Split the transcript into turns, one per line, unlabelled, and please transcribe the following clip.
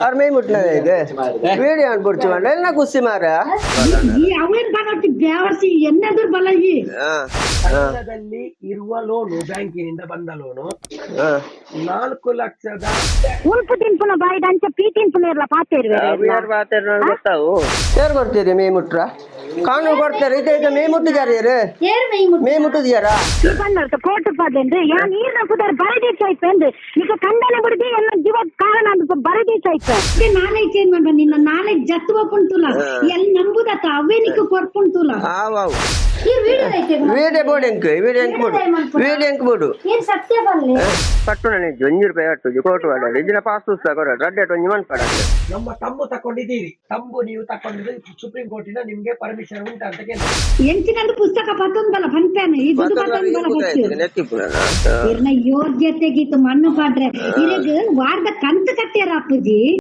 और मैं मुटना है वीडियो आन पुर्ची मारे ना कुछ मारा
ಈ ಅವಳಿನ ಕಾಣೋಟಿ ಬ್ಯಾವರ್ಸಿ ಎನ್ನೆದುರು ಬಲ ಈ
ಕನ್ನಡದಲ್ಲಿ ಇರುವ ಲೋನು ಬ್ಯಾಂಕಿನಿಂದ ಬಂದ ಲೋನು 4 ಲಕ್ಷದ
ಉಲ್ಪು ತಿನ್ಪುನ ಬಾಯಿದ ಅಂಚ ಪೀ ತಿನ್ಪುನ ಇರಲ್ಲ
ಗೊತ್ತಾವು ಯಾರು ಕೊಡ್ತೀರಿ ಮೇ ಮುಟ್ರ ಕಾನೂನು ಕೊಡ್ತಾರೆ ಇದು ಮೇ ಮುಟ್ಟಿದಾರ ಮೇ ಮುಟ್ಟಿದ್ಯಾರಾ
ಬಂದ ಕೋರ್ಟ್ ಪಾದೇನ್ರಿ ಯಾ ನೀರ್ನ ಕುದರ್ ಬರದಿ ಸೈಪೆಂದು ಈಗ ಕಂಡನ ಬಿಡದಿ ಎಲ್ಲ ಜೀವ ಕಾರಣ ಅಂತ ಬರದಿ ಸೈಪೆ ನಾನೇ ಚೇಂಜ್ ಮಾಡ್ಬ ನಿನ್ನ ನಾನೇ ಜತ್ತು ಒಪ್ಪುಂತುಲ ಎಲ್ಲಿ ನಂಬುದತ್ತ ಅವೇ ನಿಕ್ಕೆ ಕೊರ್ಪುಂತುಲ
ಆವಾವು
ಈ ವಿಡಿಯೋ ಐತೆ
ವಿಡಿಯೋ ಬೋರ್ಡ್ ಎಂಕ್ ಬೋರ್ಡು
ಏನ್ ಸತ್ಯ ಬರಲಿ
ಕಟ್ಟು ನನಗೆ 1 ರೂಪಾಯಿ ಕಟ್ಟು ಕೋರ್ಟ್ ವಾಡ ಇದನ್ನ ಪಾಸ್ ಪುಸ್ತಕ ಕೊಡ ರಡ್ಡೆ 21 ಪಡ
ನಮ್ಮ ತಂಬು ತಕೊಂಡಿದ್ದೀರಿ ತಂಬು ನೀವು ತಕೊಂಡಿದ್ದು ಸುಪ್ರೀಂ ಕೋರ್ಟಿನ ನಿಮ್ಗೆ ಪರ್ಮಿಷನ್ ಉಂಟು ಅಂತ ಕೇಳಿ
ಎಂಚಿನಂದು ಪುಸ್ತಕ ಪತ್ತೊಂದಲ್ಲ ಪಂಪೇನ ಈ ದುಡ್ಡು ಪತ್ತೊಂದಲ್ಲ ಯೋಗ್ಯತೆಗಿತ್ತು ಮಣ್ಣು ಪಾಡ್ರೆ ಇರಗ ವಾರದ ಕಂತು ಕಟ್ಟ್ಯಾರ ಅಪ್ಪುಜಿ